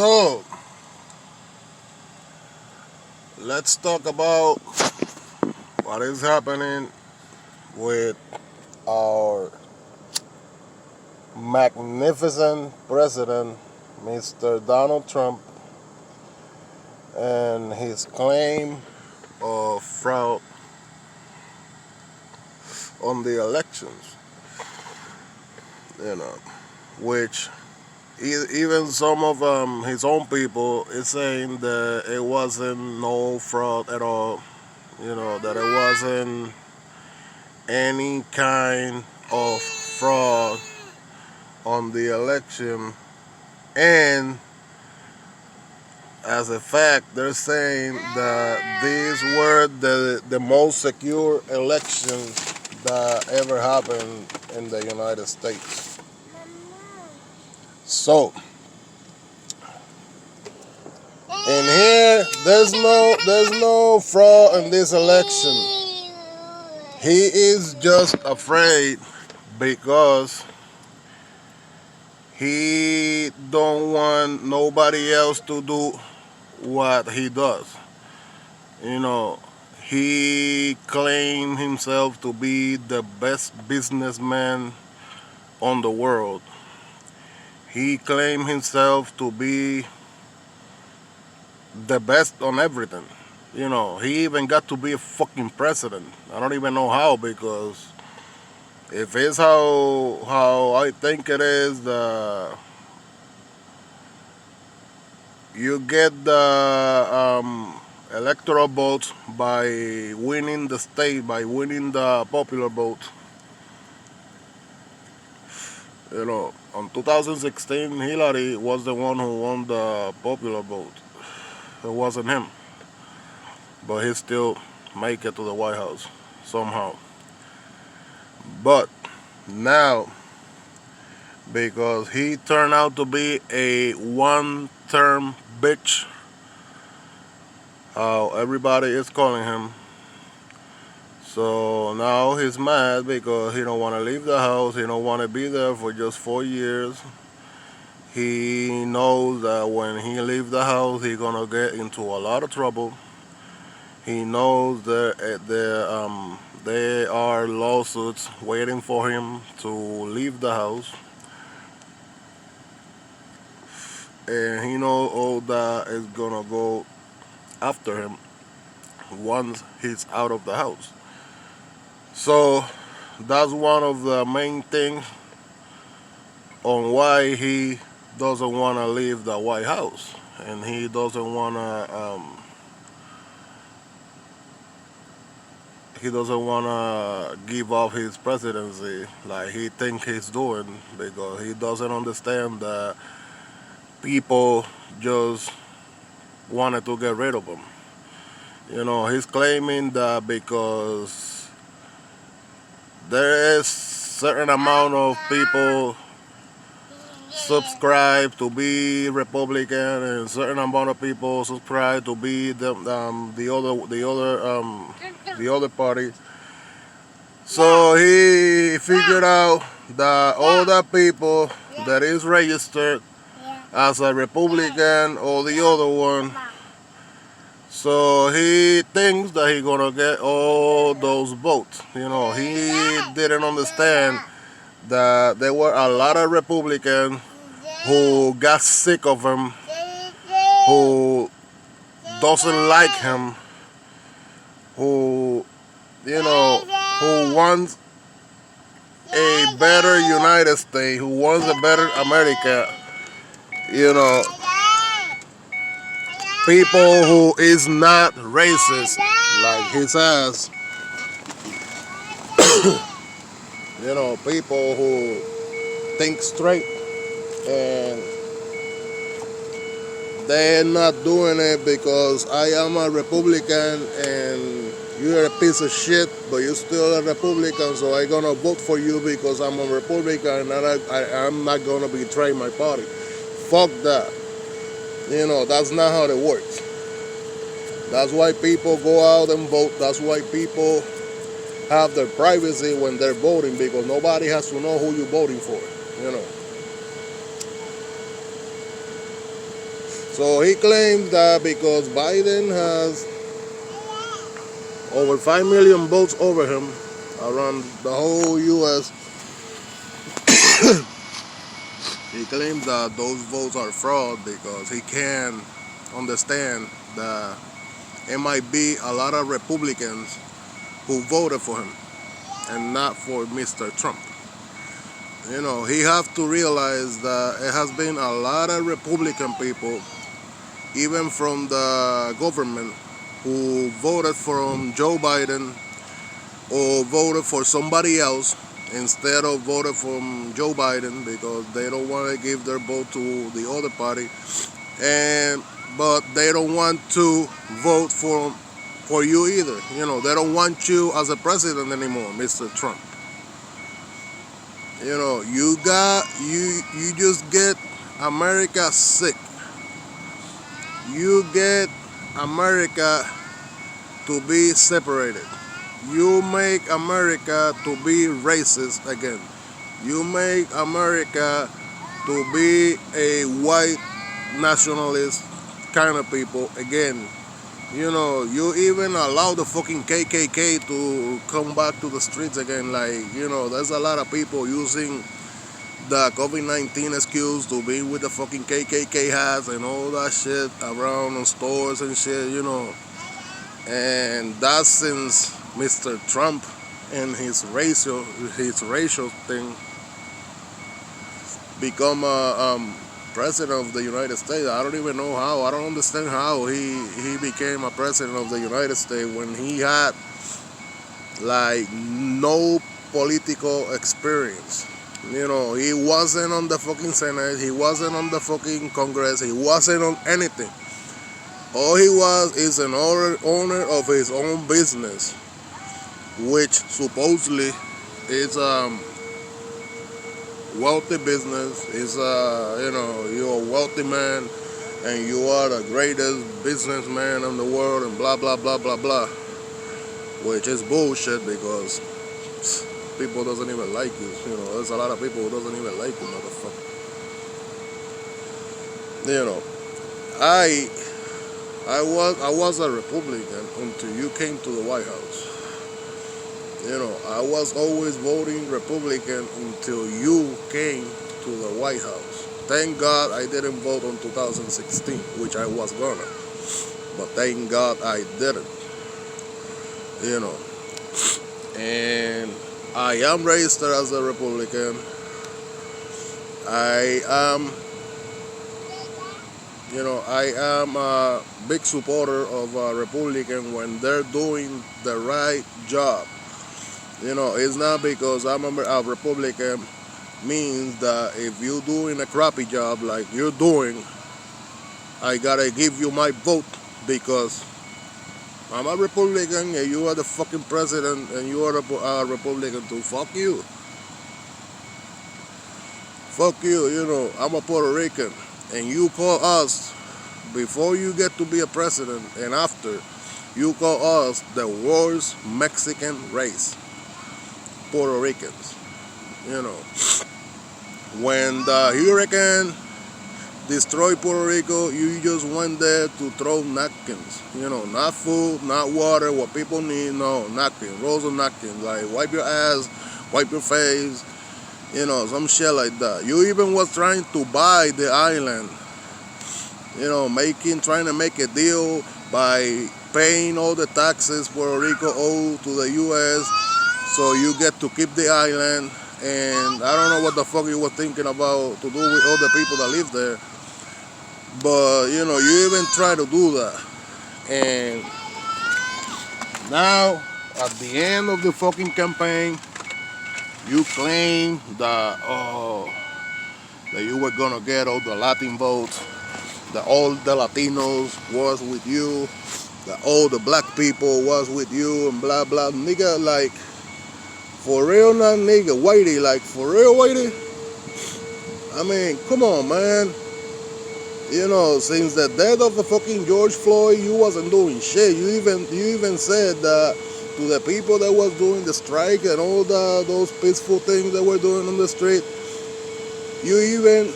So, let's talk about what is happening with our magnificent president, Mr. Donald Trump, and his claim of fraud on the elections, you know, which even some of his own people is saying that it wasn't no fraud at all, that it wasn't any kind of fraud on the election. And as a fact, they're saying that these were the most secure elections that ever happened in the United States. So, in here, there's no fraud in this election. He is just afraid because he don't want nobody else to do what he does. He claimed himself to be the best businessman on the world. He claimed himself to be the best on everything. He even got to be a fucking president. I don't even know how, because if it's how I think it is, you get the electoral votes by winning the state, by winning the popular vote. On 2016, Hillary was the one who won the popular vote. It wasn't him, but he still make it to the White House somehow. But now, because he turned out to be a one-term bitch, how everybody is calling him. So now he's mad because he don't want to leave the house. He don't want to be there for just 4 years. He knows that when he leaves the house, he's gonna get into a lot of trouble. He knows that there are lawsuits waiting for him to leave the house, and he knows all that is gonna go after him once he's out of the house. So that's one of the main things on why he doesn't want to leave the White House, and he doesn't want to give up his presidency like he thinks he's doing, because he doesn't understand that people just wanted to get rid of him. He's claiming that because there is certain amount of people subscribe to be Republican, and certain amount of people subscribe to be the other party. So he figured out that all the people that is registered as a Republican or the other one, so he thinks that he's gonna get all those votes. He didn't understand that there were a lot of Republicans who got sick of him, who doesn't like him, who wants a better United States, who wants a better America. People who is not racist like his ass. People who think straight, and they're not doing it because I am a Republican and you're a piece of shit, but you're still a Republican, so I'm gonna vote for you because I'm a Republican, and I'm not gonna betray my party. Fuck that. That's not how it works. That's why people go out and vote. That's why people have their privacy when they're voting, because nobody has to know who you're voting for. So he claims that because Biden has over 5 million votes over him around the whole U.S., he claims that those votes are fraud because he can understand that it might be a lot of Republicans who voted for him and not for Mr. Trump. He have to realize that it has been a lot of Republican people, even from the government, who voted for Joe Biden or voted for somebody else instead of voting for Joe Biden because they don't want to give their vote to the other party, but they don't want to vote for you either. They don't want you as a president anymore, Mr. Trump. You just get America sick. You get America to be separated. You make America to be racist again. You make America to be a white nationalist kind of people again. You even allow the fucking KKK to come back to the streets again. There's a lot of people using the COVID-19 excuse to be with the fucking KKK hats and all that shit around in stores and shit. And that's since Mr. Trump and his racial thing become a president of the United States. I don't even know how. I don't understand how he became a president of the United States when he had no political experience. He wasn't on the fucking Senate. He wasn't on the fucking Congress. He wasn't on anything. All he was is an owner of his own business, which supposedly is wealthy business. Is you're a wealthy man and you are the greatest businessman in the world and blah blah blah blah blah, which is bullshit because people doesn't even like you. There's a lot of people who doesn't even like you, motherfucker. I was a Republican until you came to the White House. I was always voting Republican until you came to the White House. Thank God I didn't vote in 2016, which I was gonna. But thank God I didn't. And I am registered as a Republican. I am a big supporter of a Republican when they're doing the right job. It's not because I'm a Republican means that if you're doing a crappy job like you're doing, I gotta give you my vote because I'm a Republican and you are the fucking president and you are a Republican too. Fuck you. Fuck you, I'm a Puerto Rican and you call us before you get to be a president and after, you call us the worst Mexican race. Puerto Ricans. When the hurricane destroyed Puerto Rico, you just went there to throw napkins. Not food, not water, what people need, no, napkins, rolls of napkins, like wipe your ass, wipe your face, some shit like that. You even was trying to buy the island, trying to make a deal by paying all the taxes Puerto Rico owe to the U.S., so you get to keep the island, and I don't know what the fuck you were thinking about to do with all the people that live there. But, you even try to do that. And now, at the end of the fucking campaign, you claim that, that you were gonna get all the Latin votes, that all the Latinos was with you, that all the black people was with you, and blah, blah. Nigga, for real now, nigga, Whitey, for real, Whitey? I mean, come on, man. Since the death of the fucking George Floyd, you wasn't doing shit. You even said that to the people that was doing the strike and all those peaceful things that were doing on the street, you even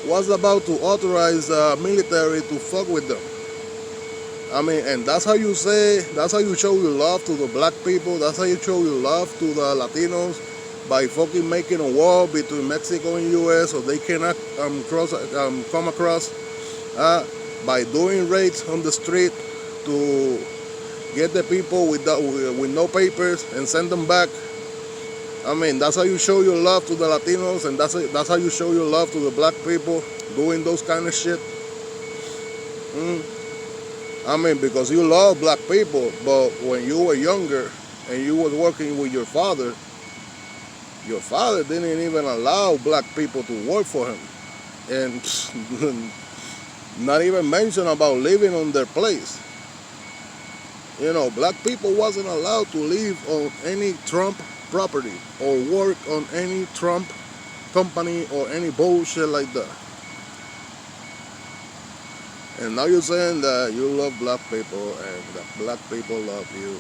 was about to authorize the military to fuck with them. I mean, and that's how you say, that's how you show your love to the black people. That's how you show your love to the Latinos, by fucking making a wall between Mexico and U.S. so they cannot come across. By doing raids on the street to get the people with no papers and send them back. I mean, that's how you show your love to the Latinos, and that's how you show your love to the black people, doing those kind of shit. I mean, because you love black people, but when you were younger and you was working with your father didn't even allow black people to work for him. And not even mention about living on their place. You know, black people wasn't allowed to live on any Trump property or work on any Trump company or any bullshit like that. And now you're saying that you love black people and that black people love you,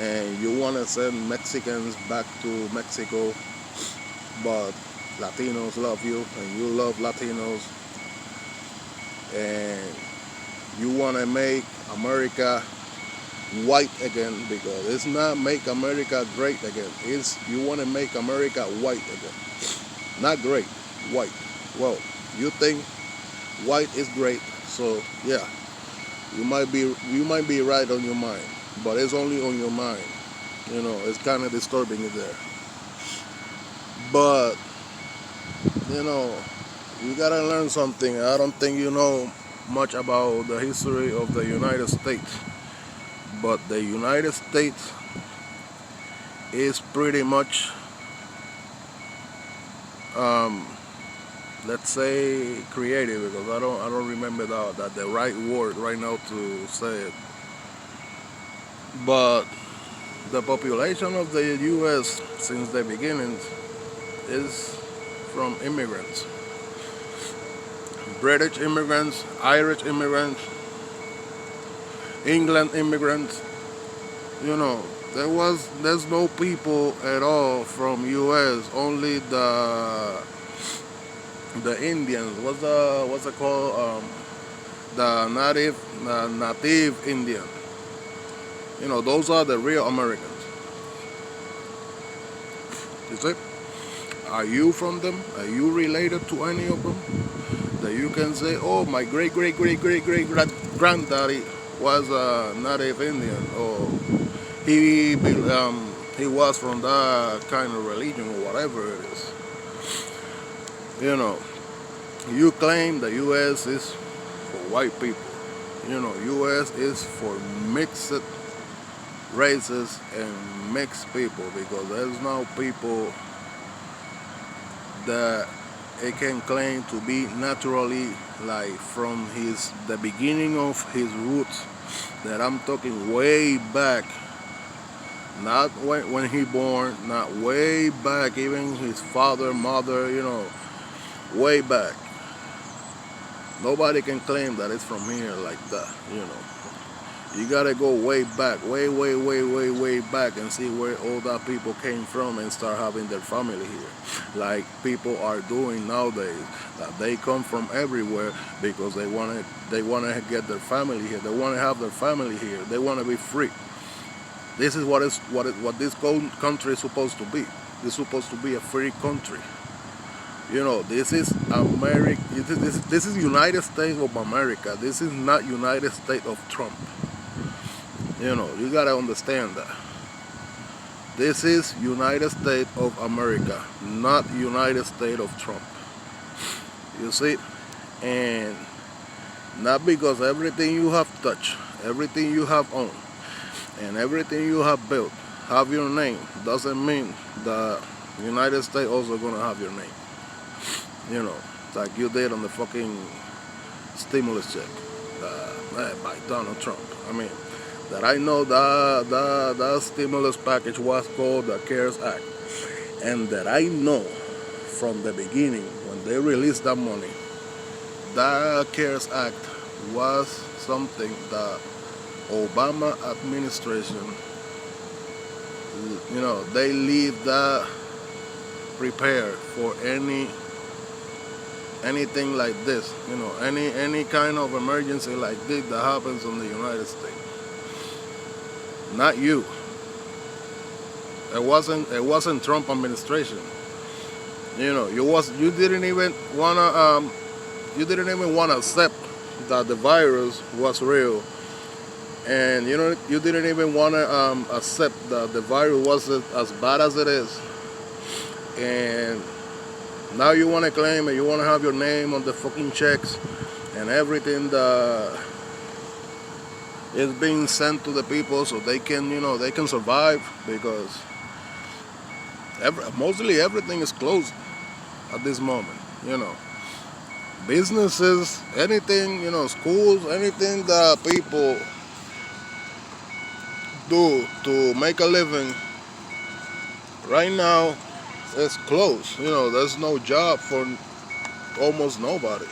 and you want to send Mexicans back to Mexico, but Latinos love you and you love Latinos, and you want to make America white again, because it's not make America great again. It's you want to make America white again. Not great, white. Well, you think white is great, so yeah, you might be right on your mind, but it's only on your mind. You know, it's kind of disturbing it there. But you know, you gotta learn something. I don't think you know much about the history of the United States, but the United States is pretty much, let's say, creative, because I don't remember that the right word right now to say it. But the population of the U.S. since the beginning is from immigrants. British immigrants, Irish immigrants, England immigrants. You know, there's no people at all from U.S. Only the Indians. What's it called? The native Indian. You know, those are the real Americans. You see? Are you from them? Are you related to any of them? That you can say, oh, my great granddaddy was a native Indian, or he was from that kind of religion, or whatever it is. You know, you claim the U.S. is for white people. You know, U.S. is for mixed races and mixed people, because there's no people that it can claim to be naturally, like from the beginning of his roots, that I'm talking way back, not when he born, not way back, even his father, mother, you know, way back. Nobody can claim that it's from here like that, you know. You gotta go way back, way back, and see where all that people came from and start having their family here. Like people are doing nowadays, that they come from everywhere because they wanna get their family here. They wanna have their family here. They wanna be free. This is what this country is supposed to be. It's supposed to be a free country. You know, this is America. This is United States of America. This is not United States of Trump. You know, you gotta understand that. This is United States of America, not United States of Trump. You see? And not because everything you have touched, everything you have owned, and everything you have built have your name, doesn't mean the United States also gonna have your name. You know, like you did on the fucking stimulus check by Donald Trump. I mean, that I know that stimulus package was called the CARES Act, and that I know from the beginning when they released that money, that CARES Act was something that Obama administration, you know, they leave that prepared for any anything like this. Any kind of emergency like this that happens in the United States. Not you. It wasn't Trump administration. You didn't even wanna accept that the virus was real, and you didn't even wanna accept that the virus wasn't as bad as it is, and now you wanna claim and you wanna have your name on the fucking checks and everything that is being sent to the people so they can survive, because mostly everything is closed at this moment. Businesses, anything, schools, anything that people do to make a living right now is closed. There's no job for almost nobody.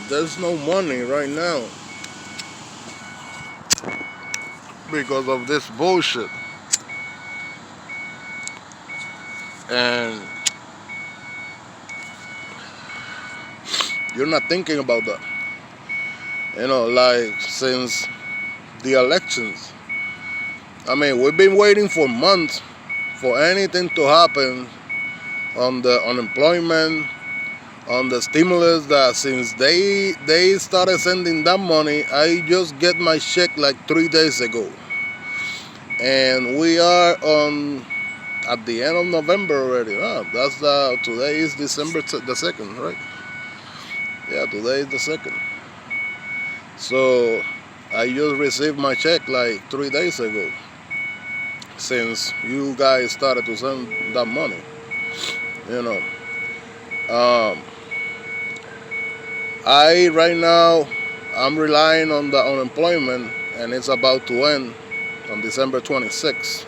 There's no money right now because of this bullshit. And you're not thinking about that. Like since the elections. We've been waiting for months for anything to happen on the unemployment, on the stimulus, that since they started sending that money. I just get my check like 3 days ago. And we are at the end of November already. Today is December the 2nd, right? Yeah, today is the 2nd. So I just received my check like 3 days ago, since you guys started to send that money. Right now I'm relying on the unemployment, and it's about to end on December 26th.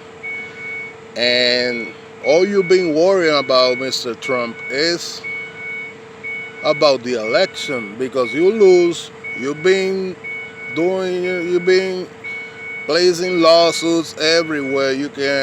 And all you've been worrying about, Mr. Trump, is about the election, because you lose. You've been placing lawsuits everywhere you can.